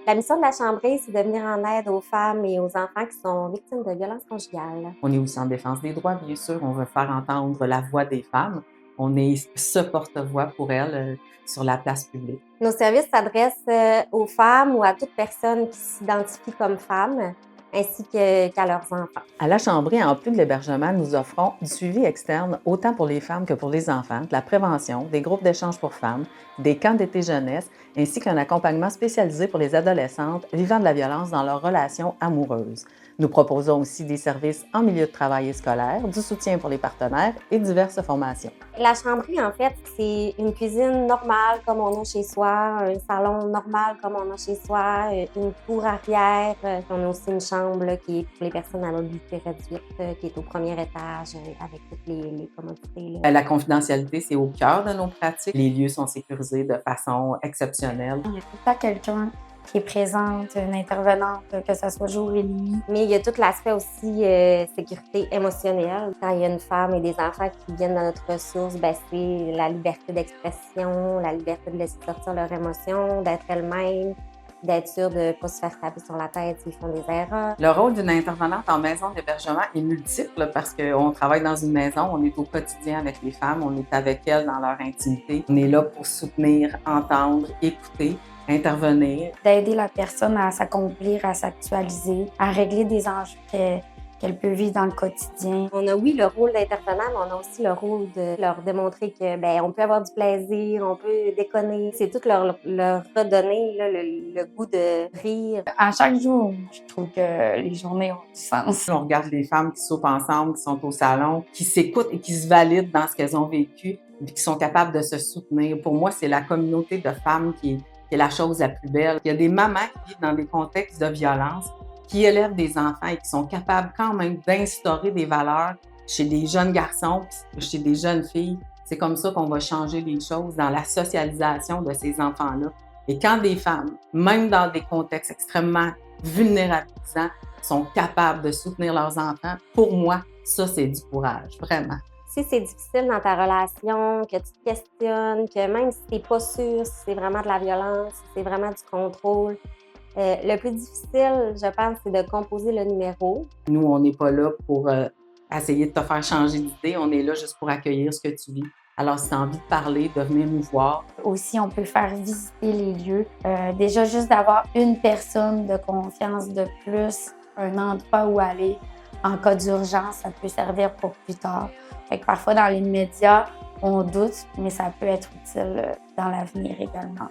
La mission de la Chambrée, c'est de venir en aide aux femmes et aux enfants qui sont victimes de violences conjugales. On est aussi en défense des droits, bien sûr. On veut faire entendre la voix des femmes. On est ce porte-voix pour elles sur la place publique. Nos services s'adressent aux femmes ou à toute personne qui s'identifie comme femme, ainsi qu'à leurs enfants. À la Chambrée, en plus de l'hébergement, nous offrons du suivi externe autant pour les femmes que pour les enfants, de la prévention, des groupes d'échange pour femmes, des camps d'été jeunesse, ainsi qu'un accompagnement spécialisé pour les adolescentes vivant de la violence dans leurs relations amoureuses. Nous proposons aussi des services en milieu de travail et scolaire, du soutien pour les partenaires et diverses formations. La Chambrée, en fait, c'est une cuisine normale comme on a chez soi, un salon normal comme on a chez soi, une cour arrière. On a aussi une chambre là, qui est pour les personnes à mobilité réduite, qui est au premier étage avec toutes les commodités. Là. La confidentialité, c'est au cœur de nos pratiques. Les lieux sont sécurisés de façon exceptionnelle. Il y a tout le temps quelqu'un qui est présente, une intervenante, que ce soit jour et nuit. Mais il y a tout l'aspect aussi sécurité émotionnelle. Quand il y a une femme et des enfants qui viennent dans notre ressource, ben, c'est la liberté d'expression, la liberté de laisser sortir leurs émotions, d'être elles-mêmes, d'être sûre de ne pas se faire taper sur la tête s'ils font des erreurs. Le rôle d'une intervenante en maison d'hébergement est multiple parce qu'on travaille dans une maison, on est au quotidien avec les femmes, on est avec elles dans leur intimité. On est là pour soutenir, entendre, écouter, intervenir. D'aider la personne à s'accomplir, à s'actualiser, à régler des enjeux qu'elle peut vivre dans le quotidien. On a, oui, le rôle d'intervenant, mais on a aussi le rôle de leur démontrer que on peut avoir du plaisir, on peut déconner. C'est tout leur redonner là, le goût de rire. À chaque jour, je trouve que les journées ont du sens. On regarde les femmes qui soupent ensemble, qui sont au salon, qui s'écoutent et qui se valident dans ce qu'elles ont vécu et qui sont capables de se soutenir. Pour moi, c'est la communauté de femmes qui est la chose la plus belle. Il y a des mamans qui vivent dans des contextes de violence, qui élèvent des enfants et qui sont capables quand même d'instaurer des valeurs chez des jeunes garçons, chez des jeunes filles. C'est comme ça qu'on va changer les choses dans la socialisation de ces enfants-là. Et quand des femmes, même dans des contextes extrêmement vulnérabilisants, sont capables de soutenir leurs enfants, pour moi, ça, c'est du courage, vraiment. Si c'est difficile dans ta relation, que tu te questionnes, que même si tu n'es pas sûr si c'est vraiment de la violence, si c'est vraiment du contrôle, le plus difficile, je pense, c'est de composer le numéro. Nous, on n'est pas là pour essayer de te faire changer d'idée, on est là juste pour accueillir ce que tu vis. Alors, si tu as envie de parler, de venir nous voir. Aussi, on peut faire visiter les lieux. Déjà, juste d'avoir une personne de confiance de plus, un endroit où aller en cas d'urgence, ça peut servir pour plus tard. Fait que parfois, dans les médias, on doute, mais ça peut être utile dans l'avenir également.